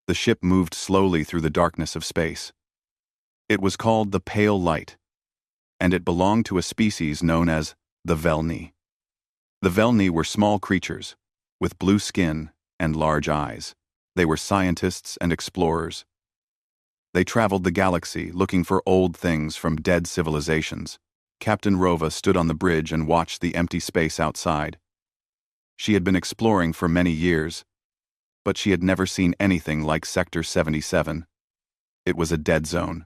The ship moved slowly through the darkness of space. It was called the Pale Light, and it belonged to a species known as the Velni. The Velni were small creatures, with blue skin and large eyes. They were scientists and explorers. They traveled the galaxy looking for old things from dead civilizations. Captain Rova stood on the bridge and watched the empty space outside. She had been exploring for many years, but she had never seen anything like Sector 77. It was a dead zone.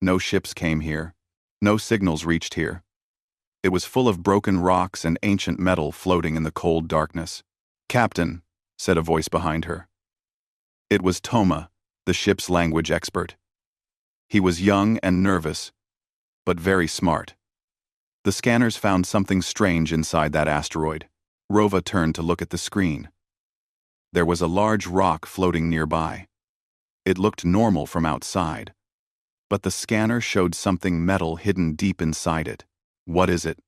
No ships came here. No signals reached here. It was full of broken rocks and ancient metal floating in the cold darkness. "Captain," said a voice behind her. It was Toma, the ship's language expert. He was young and nervous, but very smart. The scanners found something strange inside that asteroid. Rova turned to look at the screen. There was a large rock floating nearby. It looked normal from outside, but the scanner showed something metal hidden deep inside it. "What is it?"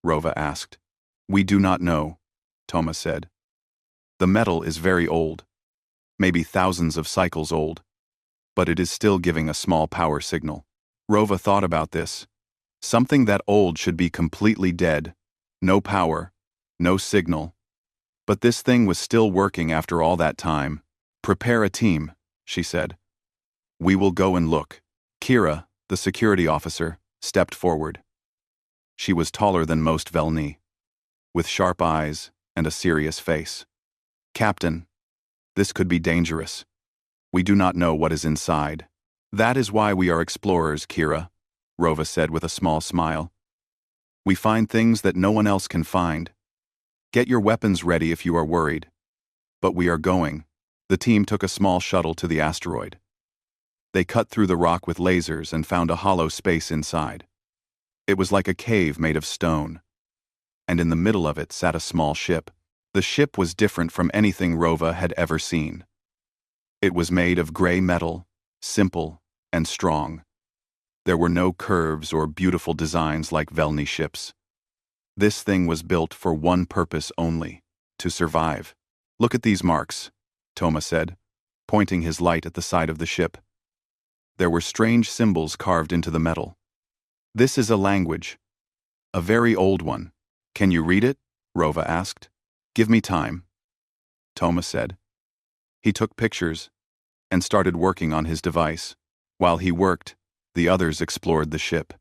Rova asked. "We do not know," Toma said. "The metal is very old, maybe thousands of cycles old, but it is still giving a small power signal." Rova thought about this. Something that old should be completely dead, no power, no signal. But this thing was still working after all that time. "Prepare a team," she said. "We will go and look." Kira, the security officer, stepped forward. She was taller than most Velni, with sharp eyes and a serious face. "Captain, this could be dangerous. We do not know what is inside." "That is why we are explorers, Kira," Rova said with a small smile. "We find things that no one else can find. Get your weapons ready if you are worried." "But we are going." The team took a small shuttle to the asteroid. They cut through the rock with lasers and found a hollow space inside. It was like a cave made of stone, and in the middle of it sat a small ship. The ship was different from anything Rova had ever seen. It was made of gray metal, simple and strong. There were no curves or beautiful designs like Velni ships. This thing was built for one purpose only: to survive. "Look at these marks," Toma said, pointing his light at the side of the ship. There were strange symbols carved into the metal. "This is a language. A very old one. Can you read it?" Rova asked. "Give me time," Toma said. He took pictures and started working on his device. While he worked, the others explored the ship.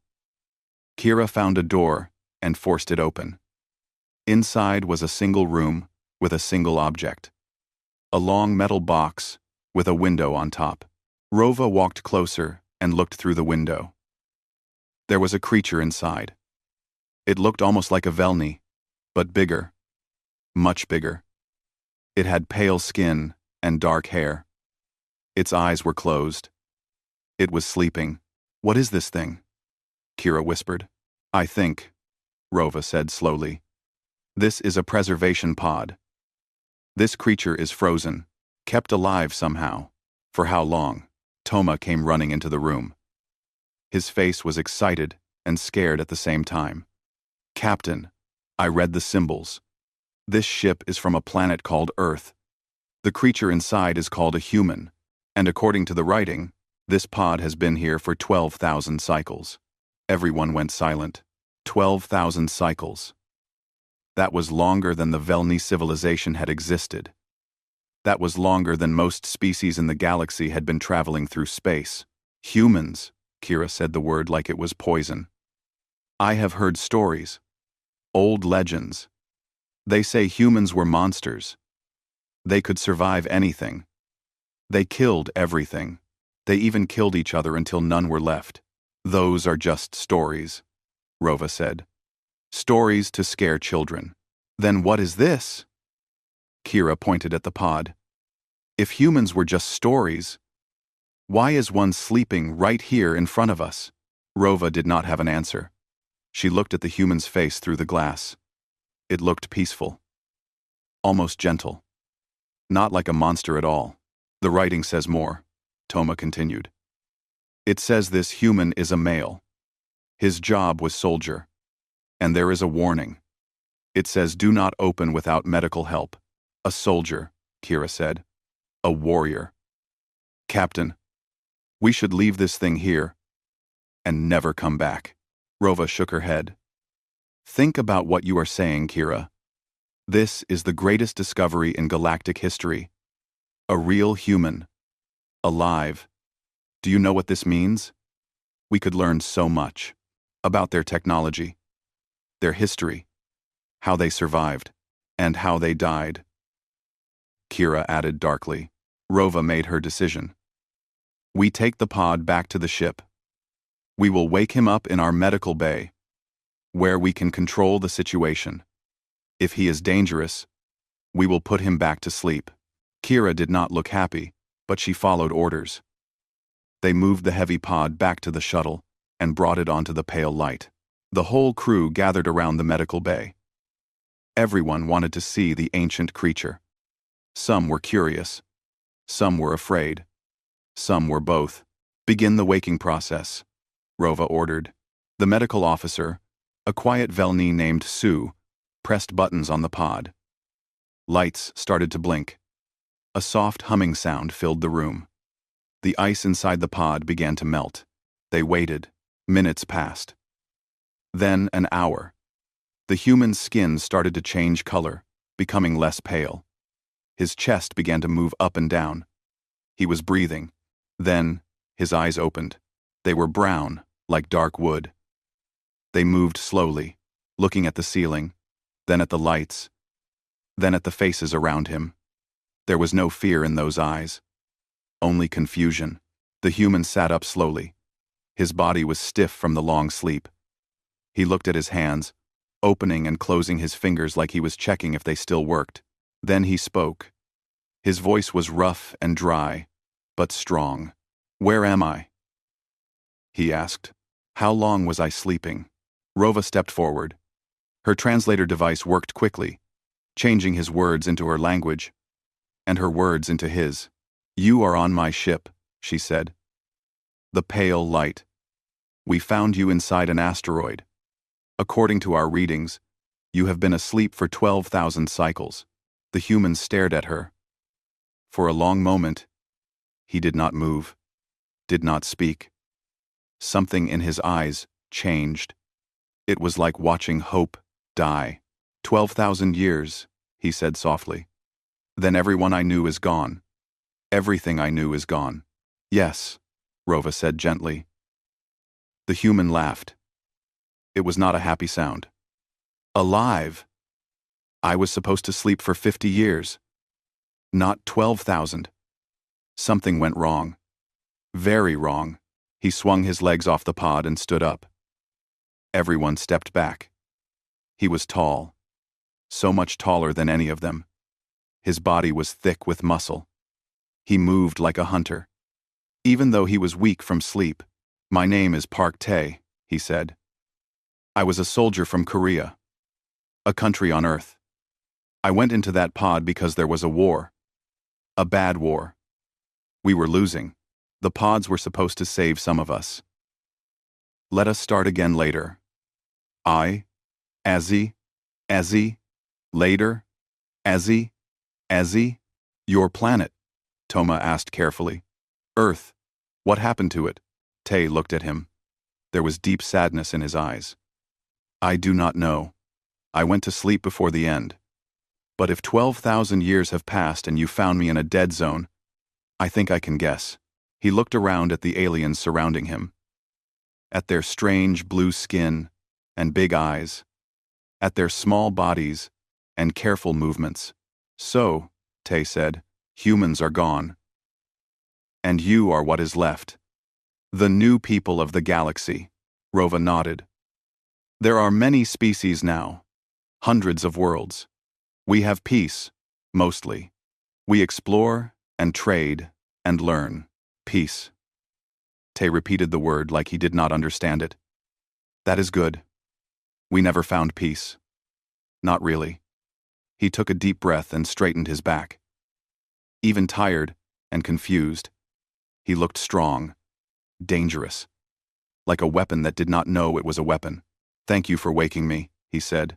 Kira found a door and forced it open. Inside was a single room with a single object. A long metal box with a window on top. Rova walked closer and looked through the window. There was a creature inside. It looked almost like a Velni, but bigger, much bigger. It had pale skin and dark hair. Its eyes were closed. It was sleeping. "What is this thing?" Kira whispered. "I think," Rova said slowly, "this is a preservation pod. This creature is frozen, kept alive somehow. For how long?" Toma came running into the room. His face was excited and scared at the same time. "Captain, I read the symbols. This ship is from a planet called Earth. The creature inside is called a human, and according to the writing, this pod has been here for 12,000 cycles." Everyone went silent. 12,000 cycles. That was longer than the Velni civilization had existed. That was longer than most species in the galaxy had been traveling through space. "Humans," Kira said the word like it was poison. "I have heard stories. Old legends. They say humans were monsters. They could survive anything. They killed everything. They even killed each other until none were left." "Those are just stories," Rova said. "Stories to scare children." "Then what is this?" Kira pointed at the pod. "If humans were just stories, why is one sleeping right here in front of us?" Rova did not have an answer. She looked at the human's face through the glass. It looked peaceful, almost gentle. Not like a monster at all. "The writing says more," Toma continued. "It says this human is a male. His job was soldier. And there is a warning. It says do not open without medical help." "A soldier," Kira said. "A warrior." Captain, we should leave this thing here and never come back. Rova shook her head. Think about what you are saying, Kira. This is the greatest discovery in galactic history. A real human. Alive. Do you know what this means? We could learn so much. About their technology. Their history. How they survived. And how they died. Kira added darkly. Rova made her decision. We take the pod back to the ship. We will wake him up in our medical bay, where we can control the situation. If he is dangerous, we will put him back to sleep. Kira did not look happy, but she followed orders. They moved the heavy pod back to the shuttle and brought it onto the pale light. The whole crew gathered around the medical bay. Everyone wanted to see the ancient creature. Some were curious. Some were afraid. Some were both. Begin the waking process, Rova ordered. The medical officer, a quiet Velni named Sue, pressed buttons on the pod. Lights started to blink. A soft humming sound filled the room. The ice inside the pod began to melt. They waited. Minutes passed. Then an hour. The human's skin started to change color, becoming less pale. His chest began to move up and down. He was breathing. Then, his eyes opened. They were brown, like dark wood. They moved slowly, looking at the ceiling, then at the lights, then at the faces around him. There was no fear in those eyes. Only confusion. The human sat up slowly. His body was stiff from the long sleep. He looked at his hands, opening and closing his fingers like he was checking if they still worked. Then he spoke. His voice was rough and dry, but strong. Where am I? He asked. How long was I sleeping? Rova stepped forward. Her translator device worked quickly, changing his words into her language, and her words into his. You are on my ship, she said. The pale light. We found you inside an asteroid. According to our readings, you have been asleep for 12,000 cycles. The human stared at her. For a long moment, he did not move, did not speak. Something in his eyes changed. It was like watching hope die. 12,000 years, he said softly. Then everyone I knew is gone. Everything I knew is gone. Yes, Rova said gently. The human laughed. It was not a happy sound. Alive. I was supposed to sleep for 50 years. Not 12,000. Something went wrong. Very wrong. He swung his legs off the pod and stood up. Everyone stepped back. He was tall. So much taller than any of them. His body was thick with muscle. He moved like a hunter. Even though he was weak from sleep. My name is Park Tae, he said. I was a soldier from Korea. A country on Earth. I went into that pod because there was a war. A bad war. We were losing. The pods were supposed to save some of us. Let us start again later. Azzy, later, Azzy, your planet, Toma asked carefully. Earth, what happened to it? Tae looked at him. There was deep sadness in his eyes. I do not know. I went to sleep before the end. But if 12,000 years have passed and you found me in a dead zone, I think I can guess. He looked around at the aliens surrounding him. At their strange blue skin and big eyes. At their small bodies and careful movements. So, Tae said, humans are gone. And you are what is left. The new people of the galaxy. Rova nodded. There are many species now. Hundreds of worlds. We have peace, mostly. We explore and trade and learn. Peace. Tae repeated the word like he did not understand it. That is good. We never found peace. Not really. He took a deep breath and straightened his back. Even tired and confused, he looked strong, dangerous, like a weapon that did not know it was a weapon. Thank you for waking me, he said.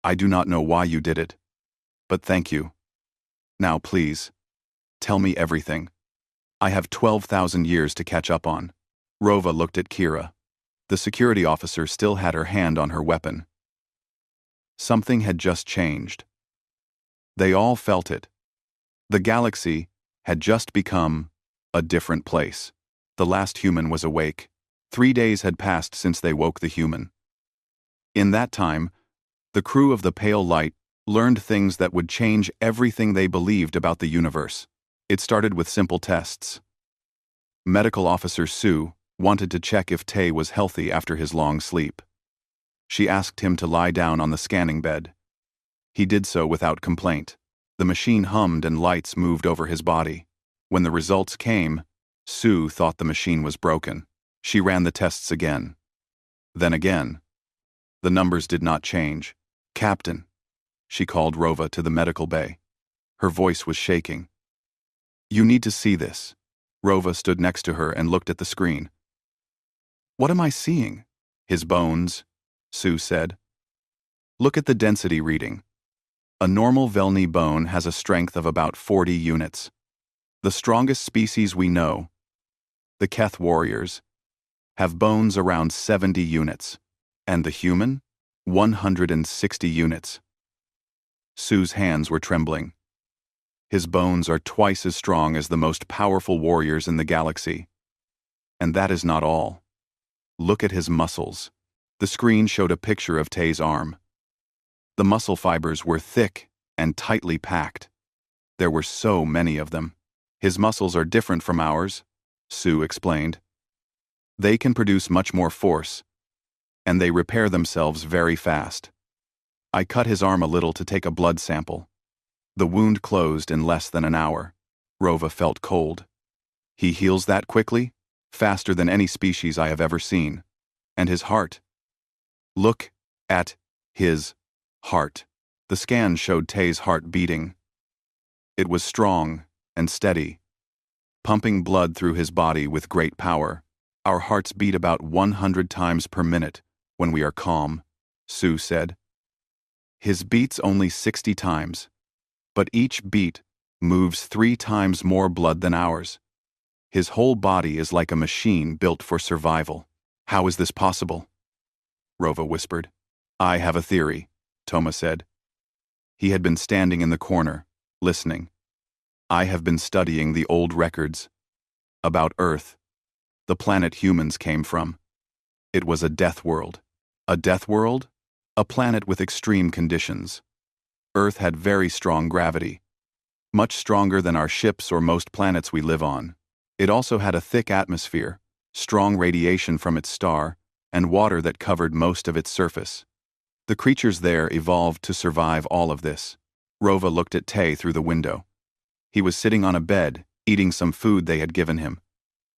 I do not know why you did it, but thank you. Now please, tell me everything. I have 12,000 years to catch up on. Rova looked at Kira. The security officer still had her hand on her weapon. Something had just changed. They all felt it. The galaxy had just become a different place. The last human was awake. 3 days had passed since they woke the human. In that time, the crew of the Pale Light learned things that would change everything they believed about the universe. It started with simple tests. Medical Officer Sue wanted to check if Tay was healthy after his long sleep. She asked him to lie down on the scanning bed. He did so without complaint. The machine hummed and lights moved over his body. When the results came, Sue thought the machine was broken. She ran the tests again. Then again. The numbers did not change. "Captain," she called Rova to the medical bay. Her voice was shaking. "You need to see this." Rova stood next to her and looked at the screen. "What am I seeing?" "His bones," Sue said. "Look at the density reading. A normal Velni bone has a strength of about 40 units. The strongest species we know, the Keth warriors, have bones around 70 units. And the human? 160 units. Sue's hands were trembling. His bones are twice as strong as the most powerful warriors in the galaxy. And that is not all. Look at his muscles. The screen showed a picture of Tay's arm. The muscle fibers were thick and tightly packed. There were so many of them. His muscles are different from ours, Sue explained. They can produce much more force, and they repair themselves very fast. I cut his arm a little to take a blood sample. The wound closed in less than an hour. Rova felt cold. He heals that quickly, faster than any species I have ever seen. And his heart. Look at his heart. The scan showed Tay's heart beating. It was strong and steady, pumping blood through his body with great power. Our hearts beat about 100 times per minute when we are calm, Sue said. His beats only 60 times, but each beat moves 3 times more blood than ours. His whole body is like a machine built for survival. How is this possible? Rova whispered. I have a theory, Toma said. He had been standing in the corner, listening. I have been studying the old records about Earth, the planet humans came from. It was a death world. A death world? A planet with extreme conditions. Earth had very strong gravity, much stronger than our ships or most planets we live on. It also had a thick atmosphere, strong radiation from its star, and water that covered most of its surface. The creatures there evolved to survive all of this. Rova looked at Tay through the window. He was sitting on a bed, eating some food they had given him.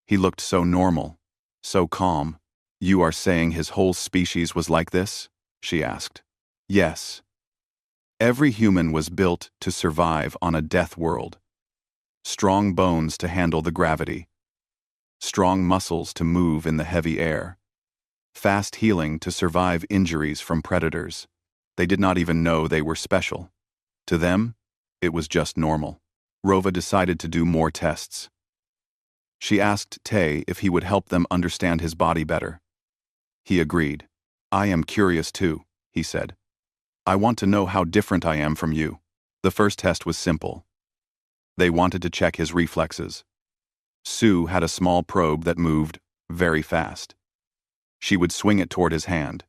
He looked so normal, so calm. You are saying his whole species was like this? She asked. Yes. Every human was built to survive on a death world. Strong bones to handle the gravity. Strong muscles to move in the heavy air. Fast healing to survive injuries from predators. They did not even know they were special. To them, it was just normal. Rova decided to do more tests. She asked Tay if he would help them understand his body better. He agreed. I am curious too, he said. I want to know how different I am from you. The first test was simple. They wanted to check his reflexes. Sue had a small probe that moved very fast. She would swing it toward his hand,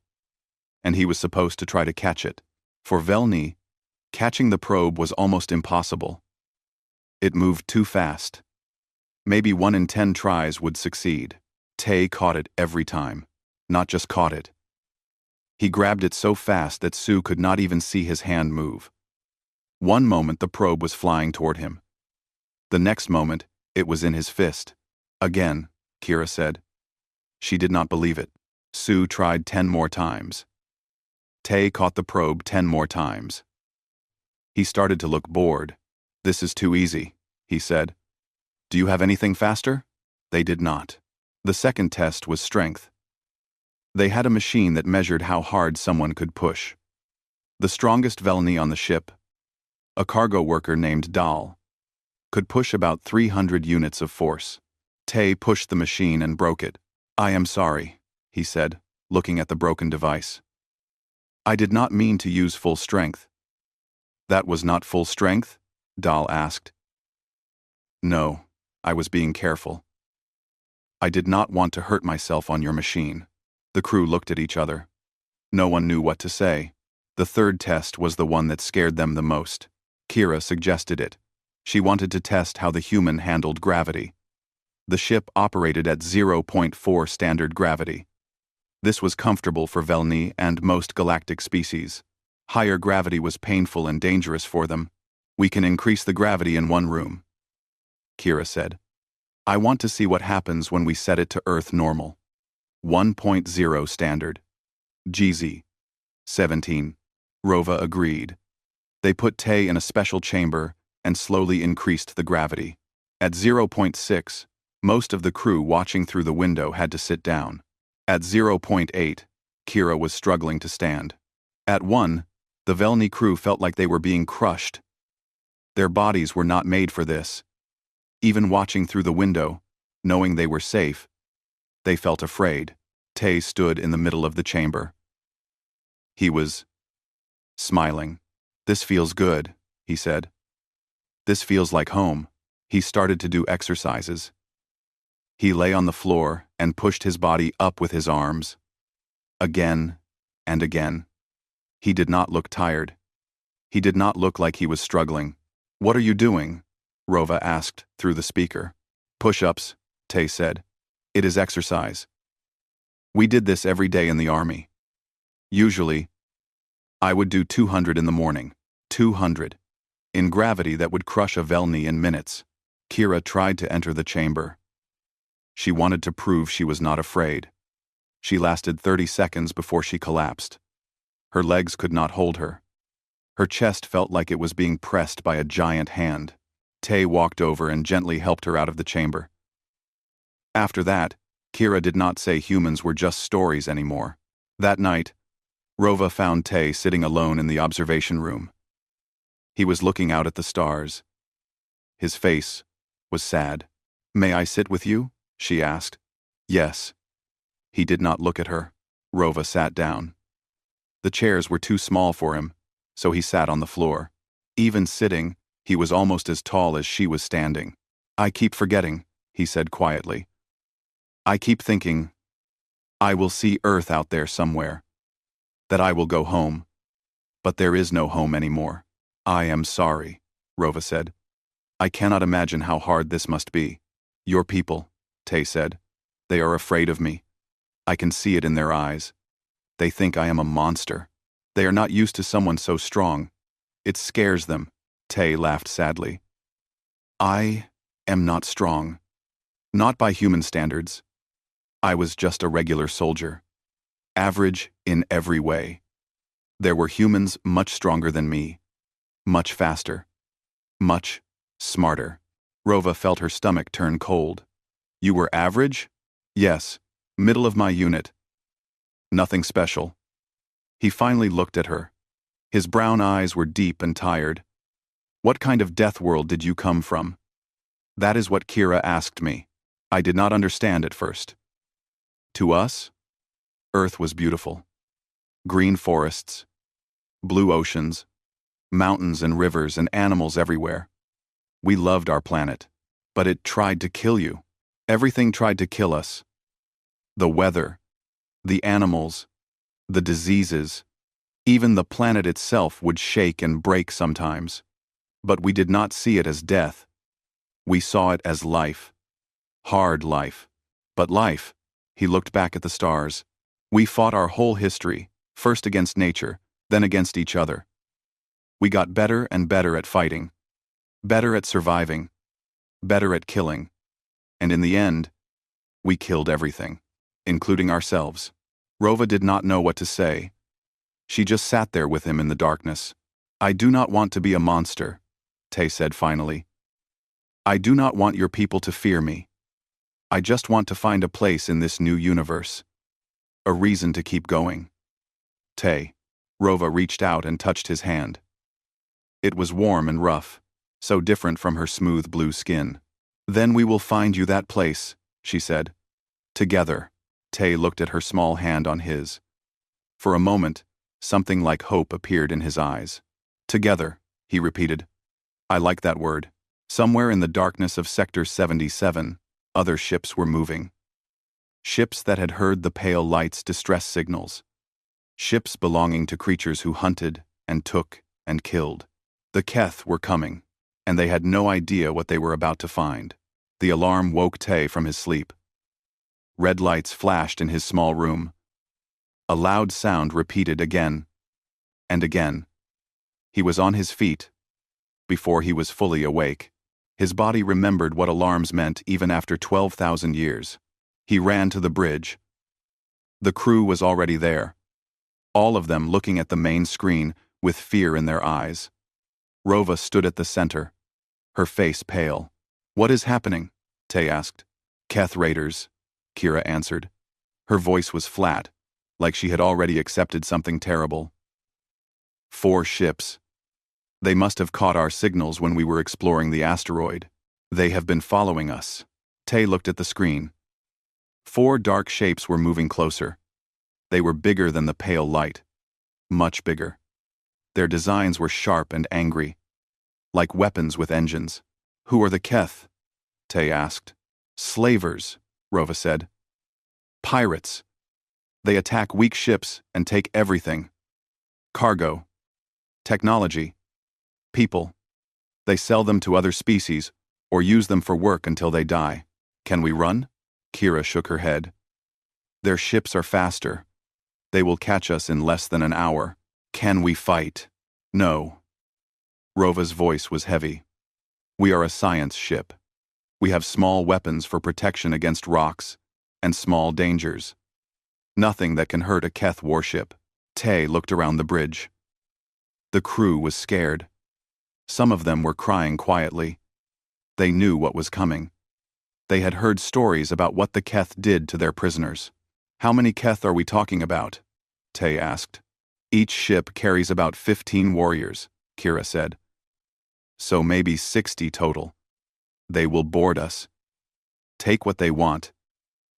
and he was supposed to try to catch it. For Velni, catching the probe was almost impossible. It moved too fast. Maybe 1 in 10 tries would succeed. Tay caught it every time. Not just caught it. He grabbed it so fast that Sue could not even see his hand move. One moment the probe was flying toward him. The next moment, it was in his fist. Again, Kira said. She did not believe it. Sue tried 10 more times. Tay caught the probe 10 more times. He started to look bored. This is too easy, he said. Do you have anything faster? They did not. The second test was strength. They had a machine that measured how hard someone could push. The strongest Velni on the ship, a cargo worker named Dal, could push about 300 units of force. Tay pushed the machine and broke it. "I am sorry," he said, looking at the broken device. "I did not mean to use full strength." "That was not full strength?" Dahl asked. "No, I was being careful. I did not want to hurt myself on your machine." The crew looked at each other. No one knew what to say. The third test was the one that scared them the most. Kira suggested it. She wanted to test how the human handled gravity. The ship operated at 0.4 standard gravity. This was comfortable for Velni and most galactic species. Higher gravity was painful and dangerous for them. "We can increase the gravity in one room," Kira said. "I want to see what happens when we set it to Earth normal. 1.0 standard. GZ. 17. Rova agreed. They put Tay in a special chamber and slowly increased the gravity. At 0.6, most of the crew watching through the window had to sit down. At 0.8, Kira was struggling to stand. At 1, the Velni crew felt like they were being crushed. Their bodies were not made for this. Even watching through the window, knowing they were safe, they felt afraid. Tay stood in the middle of the chamber. He was smiling. "This feels good," he said. "This feels like home." He started to do exercises. He lay on the floor and pushed his body up with his arms. Again and again. He did not look tired. He did not look like he was struggling. "What are you doing?" Rova asked through the speaker. "Push-ups," Tay said. "It is exercise. We did this every day in the army. Usually, I would do 200 in the morning. 200. In gravity that would crush a Velni in minutes." Kira tried to enter the chamber. She wanted to prove she was not afraid. She lasted 30 seconds before she collapsed. Her legs could not hold her. Her chest felt like it was being pressed by a giant hand. Tay walked over and gently helped her out of the chamber. After that, Kira did not say humans were just stories anymore. That night, Rova found Tay sitting alone in the observation room. He was looking out at the stars. His face was sad. "May I sit with you?" she asked. "Yes." He did not look at her. Rova sat down. The chairs were too small for him, so he sat on the floor. Even sitting, he was almost as tall as she was standing. "I keep forgetting," he said quietly. "I keep thinking, I will see Earth out there somewhere. That I will go home. But there is no home anymore." "I am sorry," Rova said. "I cannot imagine how hard this must be." "Your people," Tay said. "They are afraid of me. I can see it in their eyes. They think I am a monster. They are not used to someone so strong. It scares them." Tay laughed sadly. "I am not strong. Not by human standards. I was just a regular soldier. Average in every way. There were humans much stronger than me. Much faster. Much smarter." Rova felt her stomach turn cold. "You were average?" "Yes. Middle of my unit. Nothing special." He finally looked at her. His brown eyes were deep and tired. "What kind of death world did you come from?" "That is what Kira asked me. I did not understand at first. To us, Earth was beautiful. Green forests, blue oceans, mountains and rivers and animals everywhere. We loved our planet. But it tried to kill you. Everything tried to kill us. The weather, the animals, the diseases, even the planet itself would shake and break sometimes. But we did not see it as death. We saw it as life. Hard life. But life." He looked back at the stars. "We fought our whole history, first against nature, then against each other. We got better and better at fighting. Better at surviving. Better at killing. And in the end, we killed everything, including ourselves." Rova did not know what to say. She just sat there with him in the darkness. "I do not want to be a monster," Tay said finally. "I do not want your people to fear me. I just want to find a place in this new universe. A reason to keep going." "Tay." Rova reached out and touched his hand. It was warm and rough. so different from her smooth blue skin. "Then we will find you that place," she said. "Together." Tay looked at her small hand on his. For a moment, something like hope appeared in his eyes. "Together," he repeated. "I like that word." Somewhere in the darkness of Sector 77, other ships were moving. Ships that had heard the pale light's distress signals. Ships belonging to creatures who hunted and took and killed. The Keth were coming, and they had no idea what they were about to find. The alarm woke Tay from his sleep. Red lights flashed in his small room. A loud sound repeated again and again. He was on his feet. Before he was fully awake, his body remembered what alarms meant even after 12,000 years. He ran to the bridge. The crew was already there, all of them looking at the main screen with fear in their eyes. Rova stood at the center, her face pale. "What is happening?" Tay asked. "Keth raiders," Kira answered. Her voice was flat, like she had already accepted something terrible. 4 ships. They must have caught our signals when we were exploring the asteroid. They have been following us. Tay looked at the screen. 4 dark shapes were moving closer. They were bigger than the pale light. Much bigger. Their designs were sharp and angry, like weapons with engines. "Who are the Keth?" Tay asked. "Slavers," Rova said. "Pirates. They attack weak ships and take everything. Cargo. Technology. People. They sell them to other species or use them for work until they die. Can we run?" Kira shook her head. "Their ships are faster. They will catch us in less than an hour. Can we fight?" "No." Rova's voice was heavy. "We are a science ship. We have small weapons for protection against rocks and small dangers. Nothing that can hurt a Keth warship." Tay looked around the bridge. The crew was scared. Some of them were crying quietly. They knew what was coming. They had heard stories about what the Keth did to their prisoners. "How many Keth are we talking about?" Tay asked. "Each ship carries about 15 warriors," Kira said. "So maybe 60 total. They will board us, take what they want,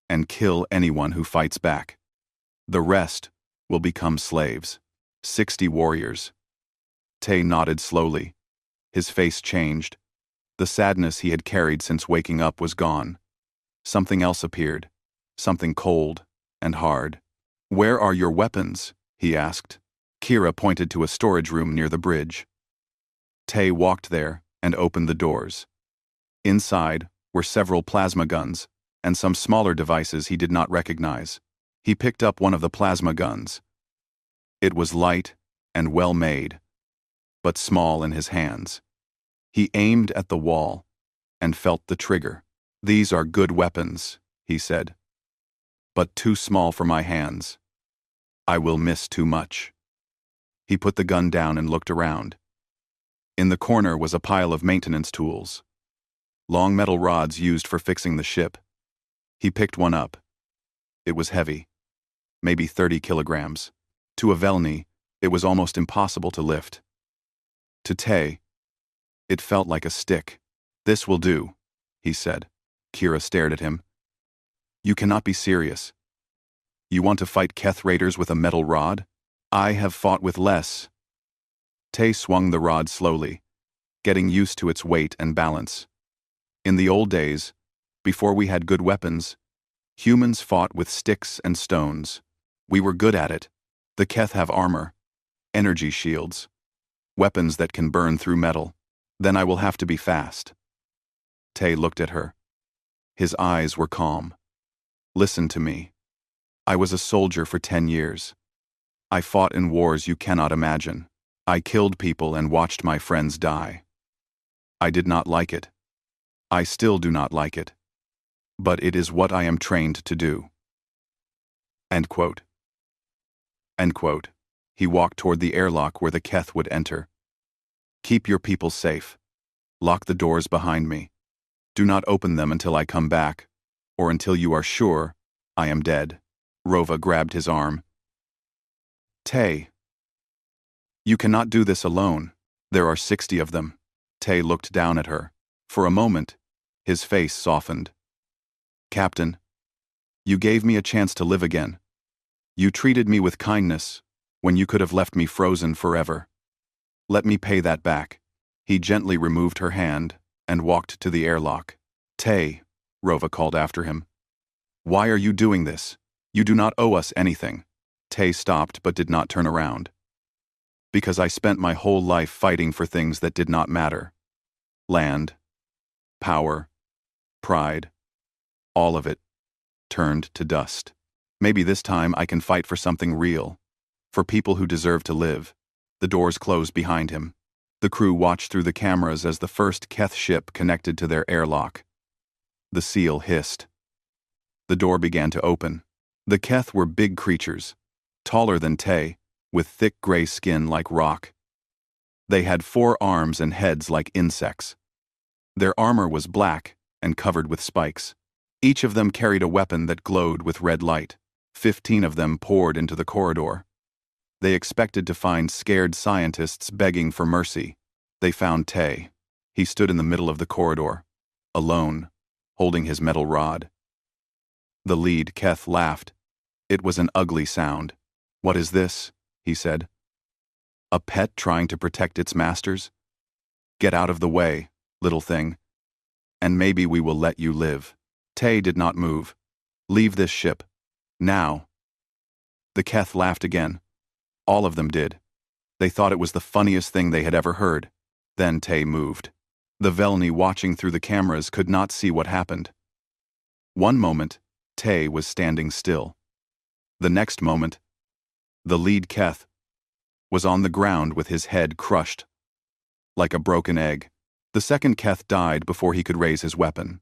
and kill anyone who fights back. The rest will become slaves. 60 warriors." Tay nodded slowly. His face changed. The sadness he had carried since waking up was gone. Something else appeared, something cold and hard. "Where are your weapons?" he asked. Kira pointed to a storage room near the bridge. Tay walked there and opened the doors. Inside were several plasma guns and some smaller devices he did not recognize. He picked up one of the plasma guns. It was light and well made, but small in his hands. He aimed at the wall and felt the trigger. "These are good weapons," he said, "but too small for my hands. I will miss too much." He put the gun down and looked around. In the corner was a pile of maintenance tools. Long metal rods used for fixing the ship. He picked one up. It was heavy, maybe 30 kilograms. To a Velni, it was almost impossible to lift. To Tay, it felt like a stick. "This will do," he said. Kira stared at him. "You cannot be serious. You want to fight Keth raiders with a metal rod? I have fought with less." Tay swung the rod slowly, getting used to its weight and balance. "In the old days, before we had good weapons, humans fought with sticks and stones. We were good at it. The Keth have armor, energy shields, weapons that can burn through metal. Then I will have to be fast." Tay looked at her. His eyes were calm. "Listen to me. I was a soldier for 10 years. I fought in wars you cannot imagine. I killed people and watched my friends die. I did not like it. I still do not like it. But it is what I am trained to do." End quote. End quote. He walked toward the airlock where the Keth would enter. "Keep your people safe. Lock the doors behind me. Do not open them until I come back, or until you are sure I am dead." Rova grabbed his arm. "Tay, you cannot do this alone. There are 60 of them. Tay looked down at her. For a moment, his face softened. Captain, you gave me a chance to live again. You treated me with kindness when you could have left me frozen forever. Let me pay that back. He gently removed her hand and walked to the airlock. Tay, Rova called after him. Why are you doing this? You do not owe us anything. Tay stopped but did not turn around. Because I spent my whole life fighting for things that did not matter. Land, power, pride, all of it turned to dust. Maybe this time I can fight for something real, for people who deserve to live. The doors closed behind him. The crew watched through the cameras as the first Keth ship connected to their airlock. The seal hissed. The door began to open. The Keth were big creatures, taller than Tay, with thick gray skin like rock. They had 4 arms and heads like insects. Their armor was black and covered with spikes. Each of them carried a weapon that glowed with red light. 15 of them poured into the corridor. They expected to find scared scientists begging for mercy. They found Tay. He stood in the middle of the corridor, alone, holding his metal rod. The lead, Keth, laughed. It was an ugly sound. What is this? He said. A pet trying to protect its masters? Get out of the way, little thing, and maybe we will let you live. Tay did not move. Leave this ship. Now. The Keth laughed again. All of them did. They thought it was the funniest thing they had ever heard. Then Tay moved. The Velni watching through the cameras could not see what happened. One moment, Tay was standing still. The next moment, the lead Keth was on the ground with his head crushed, like a broken egg. The second Keth died before he could raise his weapon.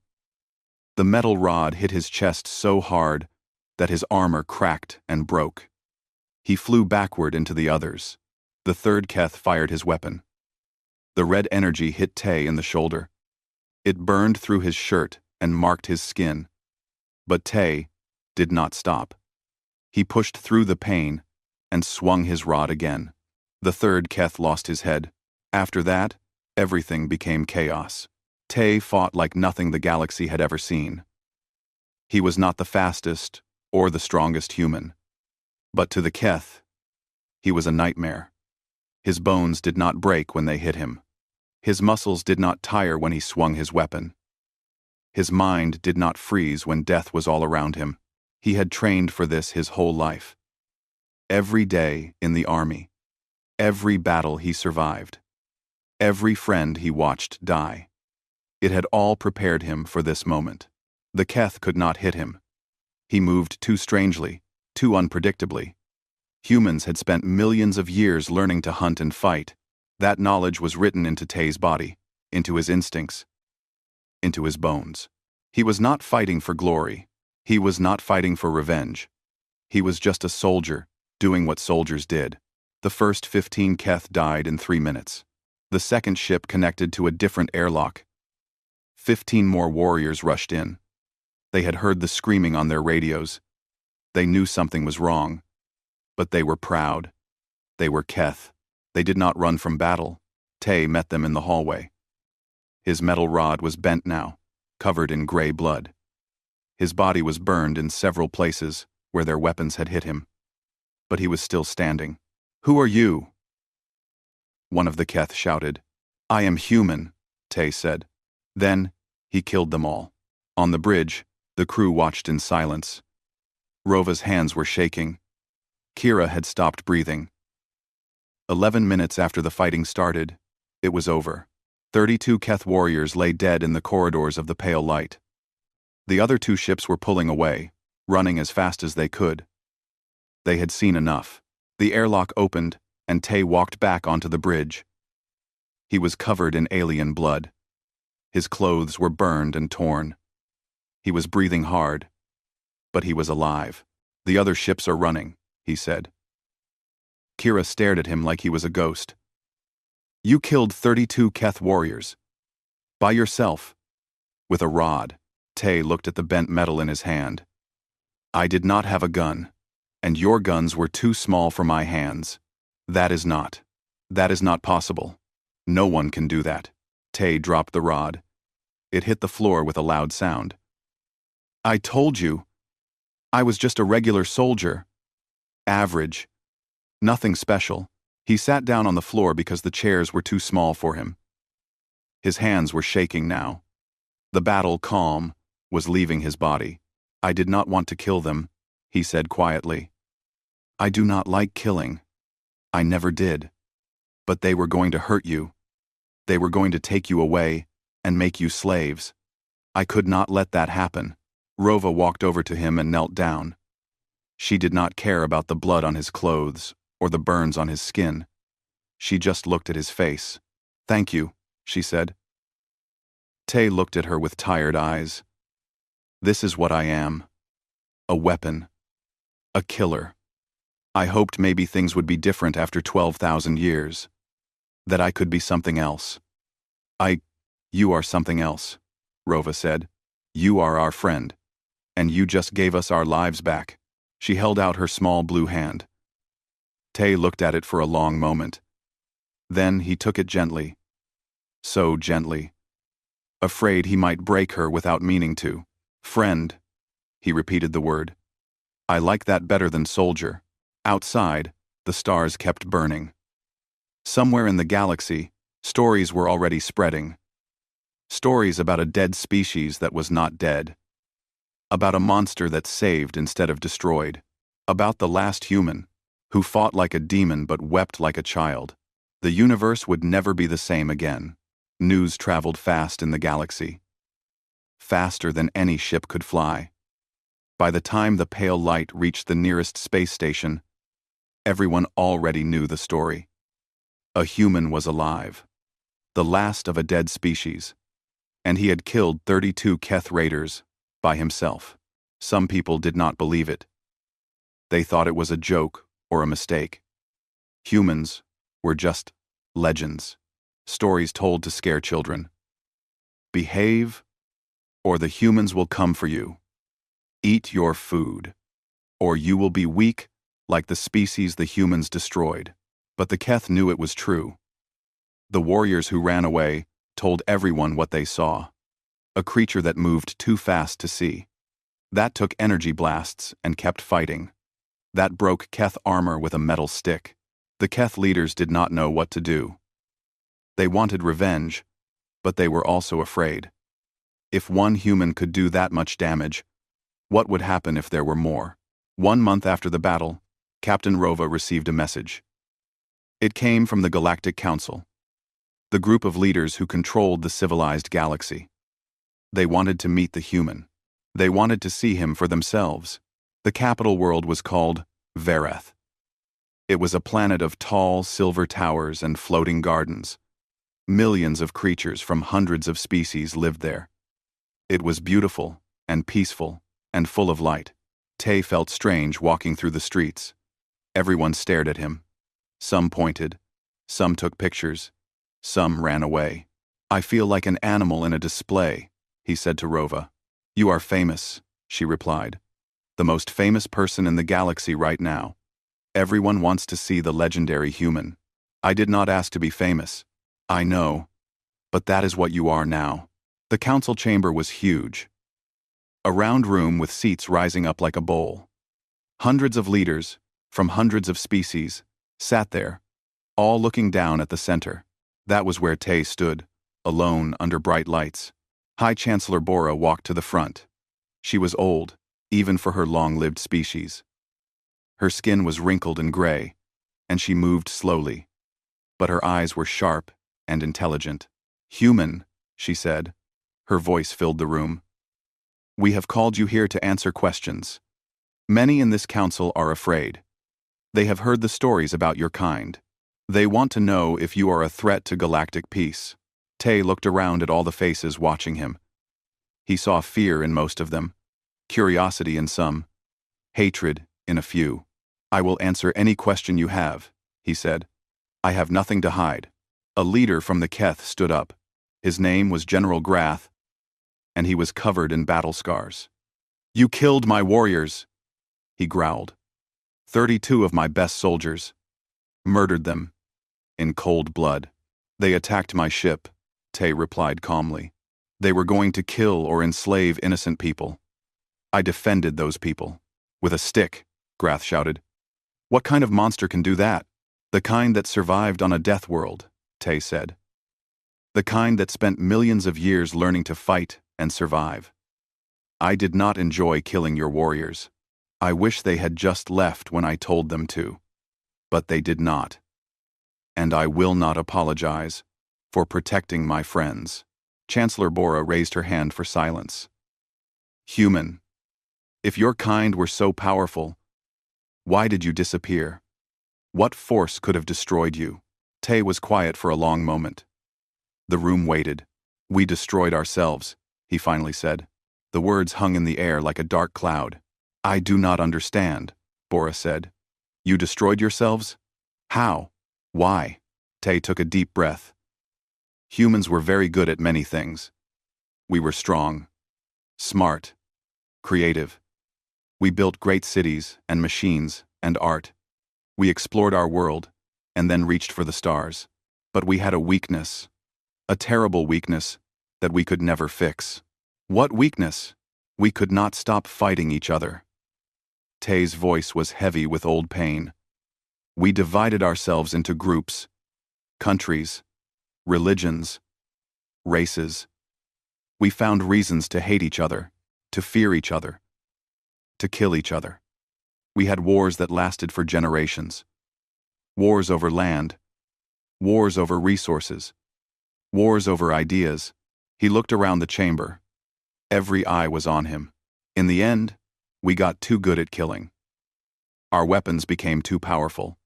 The metal rod hit his chest so hard that his armor cracked and broke. He flew backward into the others. The third Keth fired his weapon. The red energy hit Tay in the shoulder. It burned through his shirt and marked his skin. But Tay did not stop. He pushed through the pain and swung his rod again. The third Keth lost his head. After that, everything became chaos. Tay fought like nothing the galaxy had ever seen. He was not the fastest or the strongest human. But to the Keth, he was a nightmare. His bones did not break when they hit him. His muscles did not tire when he swung his weapon. His mind did not freeze when death was all around him. He had trained for this his whole life. Every day in the army, every battle he survived, every friend he watched die. It had all prepared him for this moment. The Keth could not hit him. He moved too strangely, too unpredictably. Humans had spent millions of years learning to hunt and fight. That knowledge was written into Tay's body, into his instincts, into his bones. He was not fighting for glory. He was not fighting for revenge. He was just a soldier, doing what soldiers did. The first 15 Keth died in 3 minutes. The second ship connected to a different airlock. 15 more warriors rushed in. They had heard the screaming on their radios. They knew something was wrong. But they were proud. They were Keth. They did not run from battle. Tay met them in the hallway. His metal rod was bent now, covered in gray blood. His body was burned in several places where their weapons had hit him. But he was still standing. Who are you? One of the Keth shouted. I am human, Tay said. Then, he killed them all. On the bridge, the crew watched in silence. Rova's hands were shaking. Kira had stopped breathing. 11 minutes after the fighting started, it was over. 32 Keth warriors lay dead in the corridors of the pale light. The other 2 ships were pulling away, running as fast as they could. They had seen enough. The airlock opened, and Tay walked back onto the bridge. He was covered in alien blood. His clothes were burned and torn. He was breathing hard, but he was alive. The other ships are running, he said. Kira stared at him like he was a ghost. You killed 32 Keth warriors. By yourself. With a rod. Tay looked at the bent metal in his hand. I did not have a gun, and your guns were too small for my hands. That is not possible. No one can do that. Tay dropped the rod. It hit the floor with a loud sound. I told you. I was just a regular soldier. Average. Nothing special. He sat down on the floor because the chairs were too small for him. His hands were shaking now. The battle calm was leaving his body. I did not want to kill them, he said quietly. I do not like killing. I never did. But they were going to hurt you. They were going to take you away and make you slaves. I could not let that happen. Rova walked over to him and knelt down. She did not care about the blood on his clothes or the burns on his skin. She just looked at his face. Thank you, she said. Tay looked at her with tired eyes. This is what I am. A weapon. A killer. I hoped maybe things would be different after 12,000 years. That I could be something else. You are something else, Rova said. You are our friend. And you just gave us our lives back. She held out her small blue hand. Tay looked at it for a long moment. Then he took it gently. So gently. Afraid he might break her without meaning to. Friend. He repeated the word. I like that better than soldier. Outside, the stars kept burning. Somewhere in the galaxy, stories were already spreading. Stories about a dead species that was not dead. About a monster that saved instead of destroyed. About the last human, who fought like a demon but wept like a child. The universe would never be the same again. News traveled fast in the galaxy. Faster than any ship could fly. By the time the pale light reached the nearest space station, everyone already knew the story. A human was alive. The last of a dead species. And he had killed 32 Keth raiders by himself. Some people did not believe it. They thought it was a joke or a mistake. Humans were just legends, stories told to scare children. Behave, or the humans will come for you. Eat your food, or you will be weak like the species the humans destroyed. But the Keth knew it was true. The warriors who ran away told everyone what they saw. A creature that moved too fast to see. That took energy blasts and kept fighting. That broke Keth armor with a metal stick. The Keth leaders did not know what to do. They wanted revenge, but they were also afraid. If one human could do that much damage, what would happen if there were more? 1 month after the battle, Captain Rova received a message. It came from the Galactic Council, the group of leaders who controlled the civilized galaxy. They wanted to meet the human. They wanted to see him for themselves. The capital world was called Vereth. It was a planet of tall silver towers and floating gardens. Millions of creatures from hundreds of species lived there. It was beautiful and peaceful and full of light. Tay felt strange walking through the streets. Everyone stared at him. Some pointed. Some took pictures. Some ran away. I feel like an animal in a display, he said to Rova. You are famous, she replied. The most famous person in the galaxy right now. Everyone wants to see the legendary human. I did not ask to be famous. I know. But that is what you are now. The council chamber was huge. A round room with seats rising up like a bowl. Hundreds of leaders, from hundreds of species, sat there, all looking down at the center. That was where Tay stood, alone under bright lights. High Chancellor Bora walked to the front. She was old, even for her long-lived species. Her skin was wrinkled and gray, and she moved slowly. But her eyes were sharp and intelligent. Human, she said. Her voice filled the room. We have called you here to answer questions. Many in this council are afraid. They have heard the stories about your kind. They want to know if you are a threat to galactic peace. Tay looked around at all the faces watching him. He saw fear in most of them, curiosity in some, hatred in a few. I will answer any question you have, he said. I have nothing to hide. A leader from the Keth stood up. His name was General Grath, and he was covered in battle scars. You killed my warriors, he growled. 32 of my best soldiers. Murdered them. In cold blood. They attacked my ship, Tay replied calmly. They were going to kill or enslave innocent people. I defended those people. With a stick, Grath shouted. What kind of monster can do that? The kind that survived on a death world, Tay said. The kind that spent millions of years learning to fight and survive. I did not enjoy killing your warriors. I wish they had just left when I told them to. But they did not. And I will not apologize for protecting my friends. Chancellor Bora raised her hand for silence. Human, if your kind were so powerful, why did you disappear? What force could have destroyed you? Tay was quiet for a long moment. The room waited. We destroyed ourselves, he finally said. The words hung in the air like a dark cloud. I do not understand, Bora said. You destroyed yourselves? How? Why? Tay took a deep breath. Humans were very good at many things. We were strong, smart, creative. We built great cities and machines and art. We explored our world and then reached for the stars. But we had a weakness, a terrible weakness that we could never fix. What weakness? We could not stop fighting each other. Tay's voice was heavy with old pain. We divided ourselves into groups, countries, religions, races. We found reasons to hate each other, to fear each other, to kill each other. We had wars that lasted for generations. Wars over land, wars over resources, wars over ideas. He looked around the chamber. Every eye was on him. In the end, we got too good at killing. Our weapons became too powerful.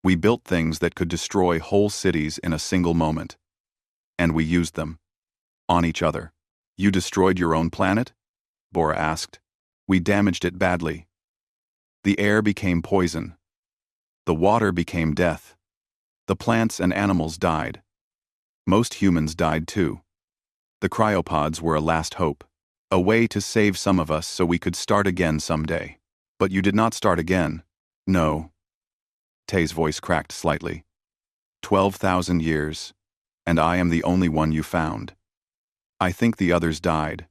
We built things that could destroy whole cities in a single moment. And we used them. On each other. You destroyed your own planet? Bora asked. We damaged it badly. The air became poison. The water became death. The plants and animals died. Most humans died too. The cryopods were a last hope. A way to save some of us so we could start again someday. But you did not start again. No. Tay's voice cracked slightly. 12,000 years, and I am the only one you found. I think the others died.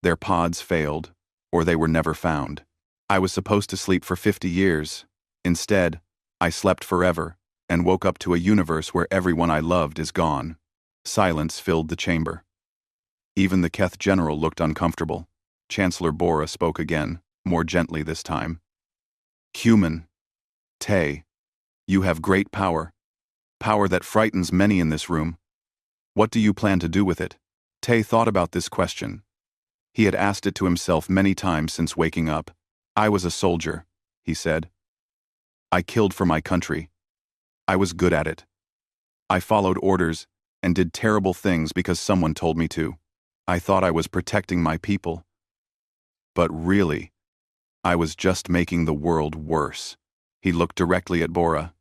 Their pods failed, or they were never found. I was supposed to sleep for 50 years. Instead, I slept forever, and woke up to a universe where everyone I loved is gone. Silence filled the chamber. Even the Keth general looked uncomfortable. Chancellor Bora spoke again, more gently this time. Human. Tay. You have great power. Power that frightens many in this room. What do you plan to do with it? Tay thought about this question. He had asked it to himself many times since waking up. I was a soldier, he said. I killed for my country. I was good at it. I followed orders and did terrible things because someone told me to. I thought I was protecting my people. But really, I was just making the world worse. He looked directly at Bora.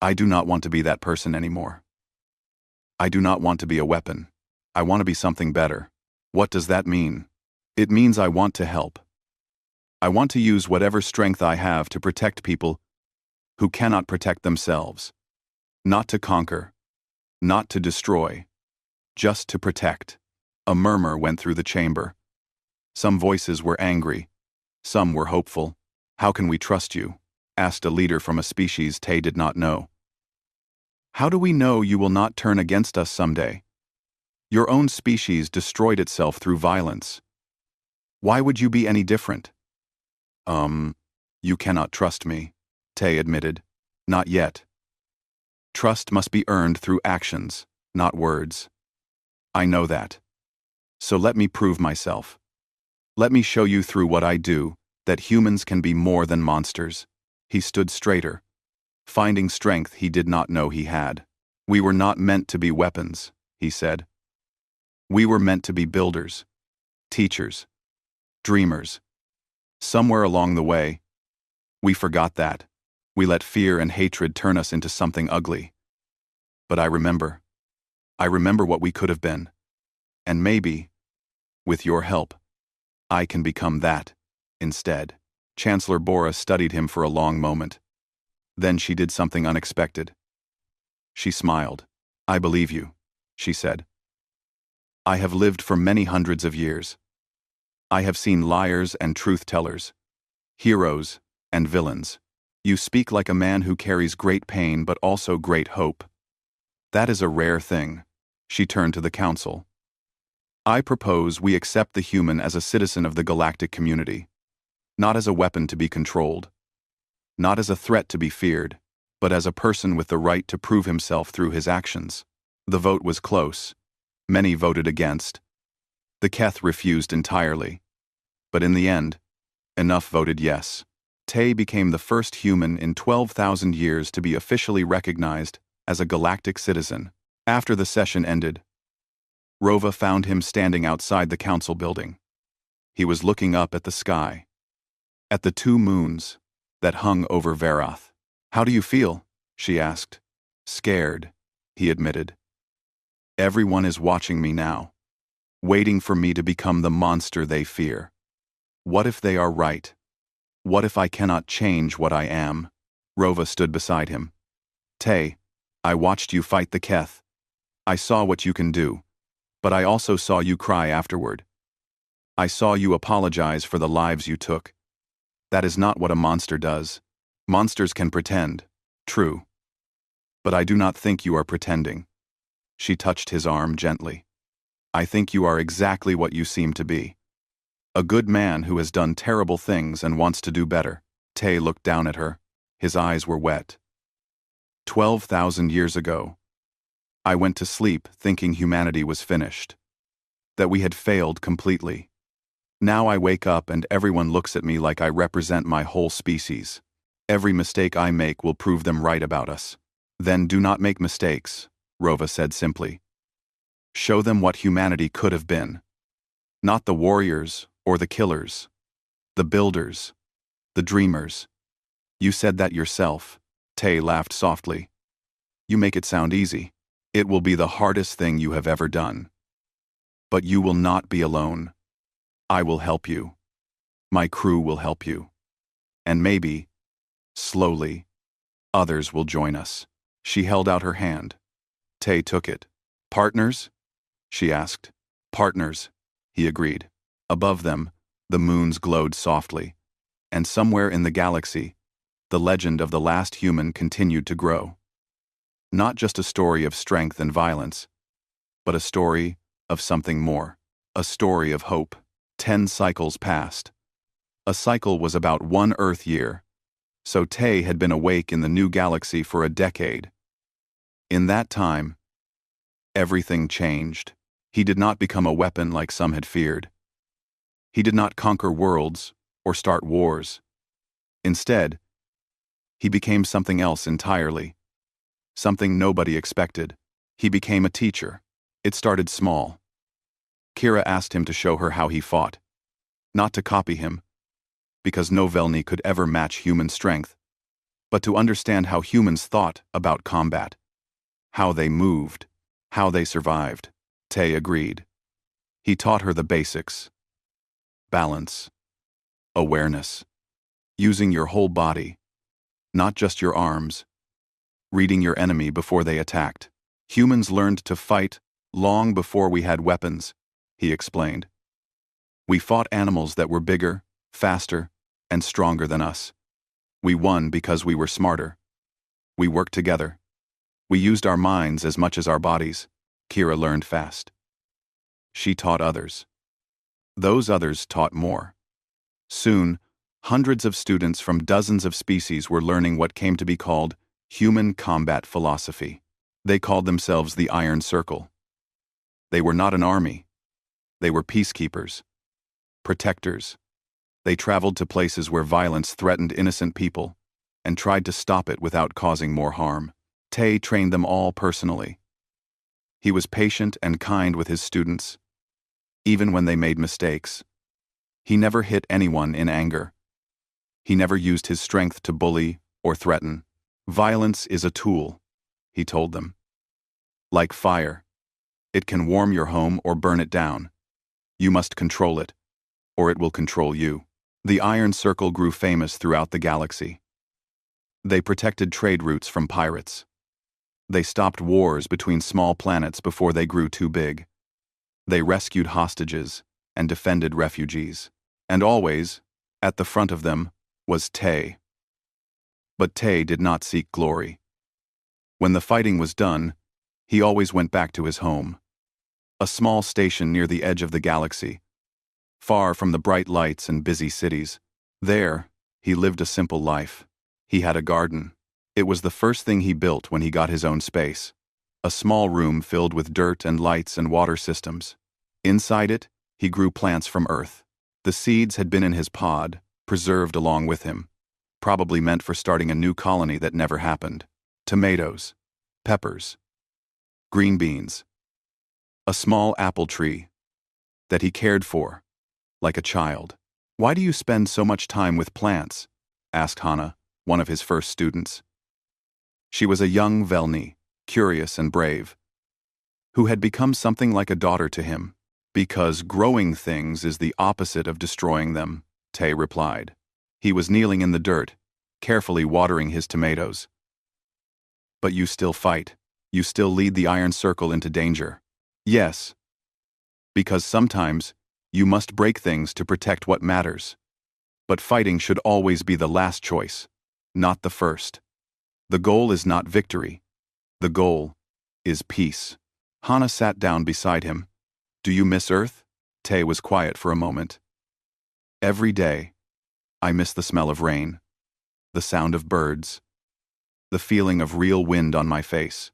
I do not want to be that person anymore. I do not want to be a weapon. I want to be something better. What does that mean? It means I want to help. I want to use whatever strength I have to protect people who cannot protect themselves. Not to conquer, not to destroy, just to protect. A murmur went through the chamber. Some voices were angry, some were hopeful. How can we trust you? Asked a leader from a species Tay did not know. How do we know you will not turn against us someday? Your own species destroyed itself through violence. Why would you be any different? You cannot trust me, Tay admitted. Not yet. Trust must be earned through actions, not words. I know that. So let me prove myself. Let me show you through what I do that humans can be more than monsters. He stood straighter, finding strength he did not know he had. We were not meant to be weapons, he said. We were meant to be builders, teachers, dreamers. Somewhere along the way, we forgot that. We let fear and hatred turn us into something ugly. But I remember what we could have been. And maybe, with your help, I can become that, instead. Chancellor Bora studied him for a long moment. Then she did something unexpected. She smiled. I believe you, she said. I have lived for many hundreds of years. I have seen liars and truth-tellers, heroes and villains. You speak like a man who carries great pain but also great hope. That is a rare thing. She turned to the council. I propose we accept the human as a citizen of the galactic community, not as a weapon to be controlled, not as a threat to be feared, but as a person with the right to prove himself through his actions. The vote was close. Many voted against. The Keth refused entirely. But in the end, enough voted yes. Tay became the first human in 12,000 years to be officially recognized as a galactic citizen. After the session ended, Rova found him standing outside the council building. He was looking up at the sky, at the 2 moons that hung over Verath. How do you feel? She asked. Scared, he admitted. Everyone is watching me now, waiting for me to become the monster they fear. What if they are right? What if I cannot change what I am? Rova stood beside him. Tay, I watched you fight the Keth. I saw what you can do, but I also saw you cry afterward. I saw you apologize for the lives you took. That is not what a monster does. Monsters can pretend, true. But I do not think you are pretending. She touched his arm gently. I think you are exactly what you seem to be. A good man who has done terrible things and wants to do better. Tay looked down at her. His eyes were wet. 12,000 years ago, I went to sleep thinking humanity was finished, that we had failed completely. Now I wake up and everyone looks at me like I represent my whole species. Every mistake I make will prove them right about us. Then do not make mistakes, Rova said simply. Show them what humanity could have been. Not the warriors or the killers. The builders. The dreamers. You said that yourself. Tay laughed softly. You make it sound easy. It will be the hardest thing you have ever done. But you will not be alone. I will help you. My crew will help you. And maybe, slowly, others will join us. She held out her hand. Tay took it. Partners? She asked. Partners, he agreed. Above them, the moons glowed softly, and somewhere in the galaxy, the legend of the last human continued to grow. Not just a story of strength and violence, but a story of something more. A story of hope. 10 cycles passed. A cycle was about 1 Earth year, so Tay had been awake in the new galaxy for a decade. In that time, everything changed. He did not become a weapon like some had feared. He did not conquer worlds or start wars. Instead, he became something else entirely. Something nobody expected. He became a teacher. It started small. Kira asked him to show her how he fought. Not to copy him, because no Velni could ever match human strength, but to understand how humans thought about combat. How they moved. How they survived. Tay agreed. He taught her the basics. Balance. Awareness. Using your whole body, not just your arms. Reading your enemy before they attacked. Humans learned to fight long before we had weapons, he explained. We fought animals that were bigger, faster, and stronger than us. We won because we were smarter. We worked together. We used our minds as much as our bodies. Kira learned fast. She taught others. Those others taught more. Soon, hundreds of students from dozens of species were learning what came to be called human combat philosophy. They called themselves the Iron Circle. They were not an army. They were peacekeepers. Protectors. They traveled to places where violence threatened innocent people and tried to stop it without causing more harm. Tay trained them all personally. He was patient and kind with his students, even when they made mistakes. He never hit anyone in anger. He never used his strength to bully or threaten. Violence is a tool, he told them. Like fire. It can warm your home or burn it down. You must control it, or it will control you. The Iron Circle grew famous throughout the galaxy. They protected trade routes from pirates. They stopped wars between small planets before they grew too big. They rescued hostages and defended refugees. And always, at the front of them, was Tay. But Tay did not seek glory. When the fighting was done, he always went back to his home. A small station near the edge of the galaxy, far from the bright lights and busy cities. There, he lived a simple life. He had a garden. It was the first thing he built when he got his own space. A small room filled with dirt and lights and water systems. Inside it, he grew plants from Earth. The seeds had been in his pod, preserved along with him, probably meant for starting a new colony that never happened. Tomatoes, peppers, green beans, a small apple tree that he cared for, like a child. "Why do you spend so much time with plants?" asked Hannah, one of his first students. She was a young Velni, curious and brave, who had become something like a daughter to him. "Because growing things is the opposite of destroying them," Tay replied. He was kneeling in the dirt, carefully watering his tomatoes. "But you still fight. You still lead the Iron Circle into danger." "Yes. Because sometimes you must break things to protect what matters. But fighting should always be the last choice, not the first. The goal is not victory. The goal is peace." Hannah sat down beside him. "Do you miss Earth?" Tay was quiet for a moment. "Every day, I miss the smell of rain, the sound of birds, the feeling of real wind on my face.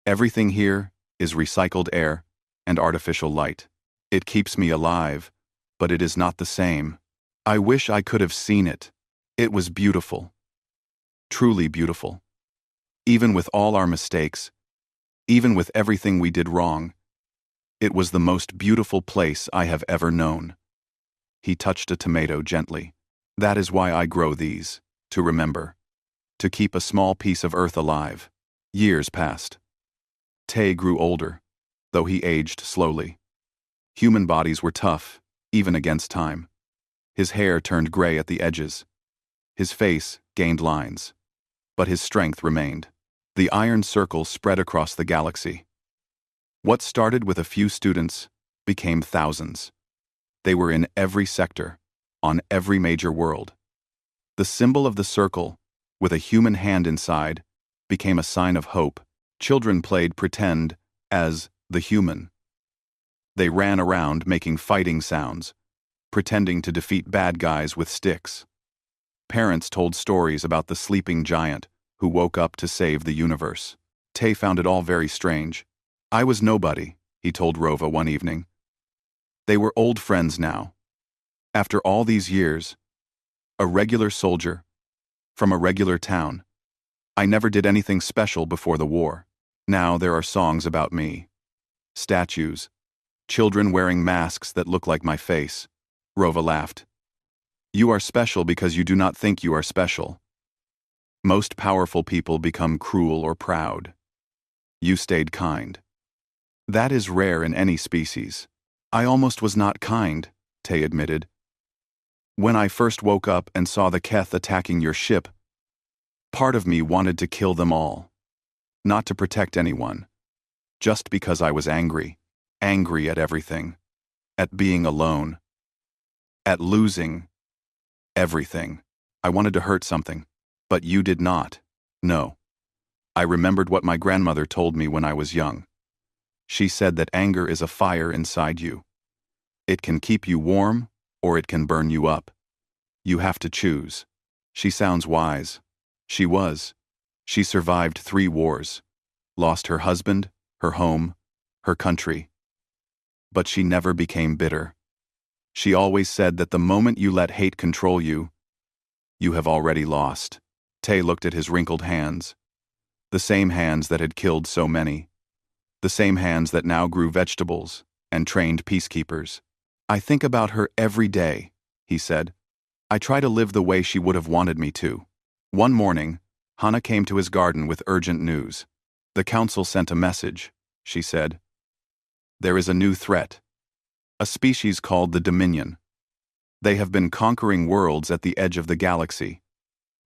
Everything here is recycled air and artificial light. It keeps me alive, but it is not the same. I wish I could have seen it. It was beautiful. Truly beautiful. Even with all our mistakes, even with everything we did wrong, it was the most beautiful place I have ever known." He touched a tomato gently. "That is why I grow these, to remember, to keep a small piece of Earth alive." Years passed. Tay grew older, though he aged slowly. Human bodies were tough, even against time. His hair turned gray at the edges. His face gained lines. But his strength remained. The Iron Circle spread across the galaxy. What started with a few students became thousands. They were in every sector, on every major world. The symbol of the circle, with a human hand inside, became a sign of hope. Children played pretend as the human. They ran around making fighting sounds, pretending to defeat bad guys with sticks. Parents told stories about the sleeping giant who woke up to save the universe. Tay found it all very strange. "I was nobody," he told Rova one evening. They were old friends now. After all these years, a regular soldier, from a regular town. I never did anything special before the war. Now there are songs about me. Statues. Children wearing masks that look like my face." Rova laughed. "You are special because you do not think you are special. Most powerful people become cruel or proud. You stayed kind. That is rare in any species." "I almost was not kind," Tay admitted. "When I first woke up and saw the Keth attacking your ship, part of me wanted to kill them all. Not to protect anyone. Just because I was angry. Angry at everything. At being alone. At losing everything. I wanted to hurt something. But you did not. No. I remembered what my grandmother told me when I was young. She said that anger is a fire inside you. It can keep you warm, or it can burn you up. You have to choose." She sounds wise. She was. She survived 3 wars. Lost her husband, her home, her country. But she never became bitter. She always said that the moment you let hate control you, you have already lost. Tay looked at his wrinkled hands. The same hands that had killed so many. The same hands that now grew vegetables and trained peacekeepers. "I think about her every day," he said. "I try to live the way she would have wanted me to." One morning, Hannah came to his garden with urgent news. "The council sent a message," she said. "There is a new threat. A species called the Dominion. They have been conquering worlds at the edge of the galaxy.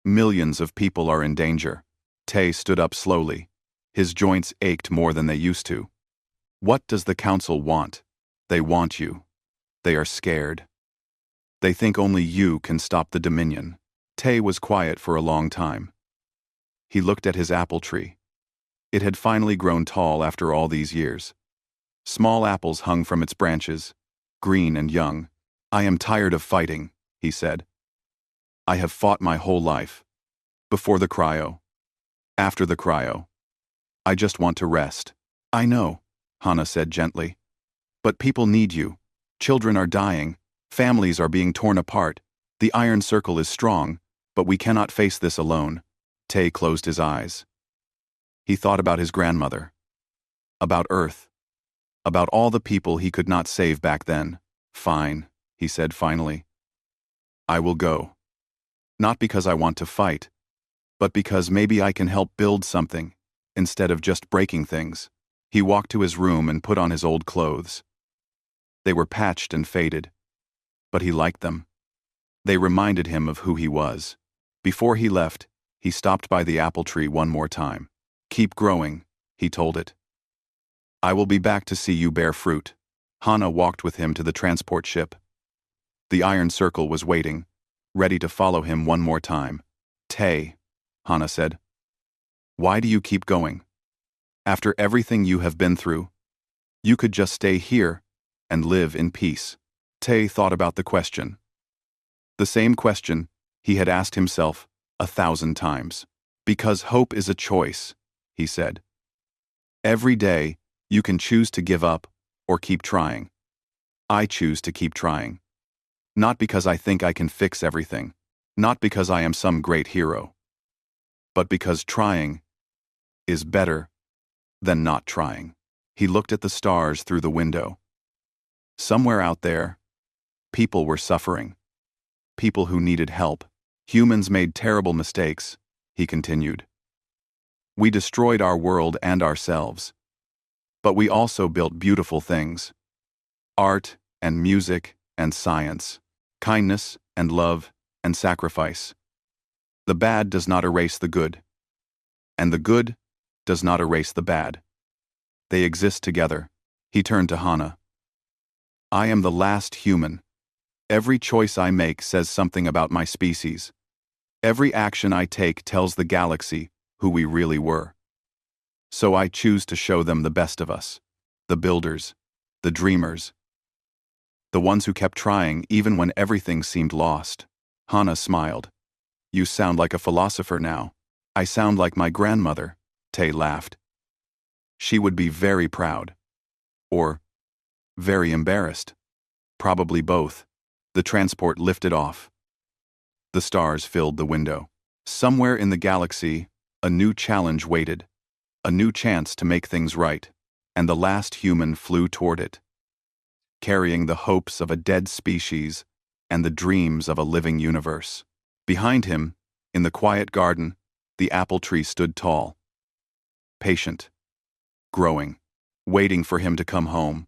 Millions of people are in danger." Tay stood up slowly. His joints ached more than they used to. What does the council want? They want you. They are scared. They think only you can stop the Dominion. Tay was quiet for a long time. He looked at his apple tree. It had finally grown tall after all these years. Small apples hung from its branches, green and young. I am tired of fighting, he said. I have fought my whole life. Before the cryo. After the cryo. I just want to rest. I know, Hannah said gently. But people need you. Children are dying. Families are being torn apart. The Iron Circle is strong, but we cannot face this alone. Tay closed his eyes. He thought about his grandmother. About Earth. About all the people he could not save back then. Fine, he said finally. I will go. Not because I want to fight, but because maybe I can help build something, instead of just breaking things. He walked to his room and put on his old clothes. They were patched and faded, but he liked them. They reminded him of who he was. Before he left, he stopped by the apple tree one more time. Keep growing, he told it. I will be back to see you bear fruit. Hannah walked with him to the transport ship. The Iron Circle was waiting, ready to follow him one more time. Tay, Hannah said. Why do you keep going? After everything you have been through, you could just stay here and live in peace. Tay thought about the question. The same question he had asked himself 1,000 times. Because hope is a choice, he said. Every day, you can choose to give up or keep trying. I choose to keep trying. Not because I think I can fix everything, not because I am some great hero, but because trying is better than not trying. He looked at the stars through the window. Somewhere out there, people were suffering. People who needed help. Humans made terrible mistakes, he continued. We destroyed our world and ourselves. But we also built beautiful things. Art and music and science. Kindness and love and sacrifice. The bad does not erase the good. And the good does not erase the bad. They exist together. He turned to Hannah. I am the last human. Every choice I make says something about my species. Every action I take tells the galaxy who we really were. So I choose to show them the best of us. The builders. The dreamers. The ones who kept trying even when everything seemed lost. Hannah smiled. You sound like a philosopher now. I sound like my grandmother. Tay laughed. She would be very proud. Or very embarrassed. Probably both. The transport lifted off. The stars filled the window. Somewhere in the galaxy, a new challenge waited. A new chance to make things right. And the last human flew toward it, carrying the hopes of a dead species and the dreams of a living universe. Behind him, in the quiet garden, the apple tree stood tall. Patient. Growing. Waiting for him to come home.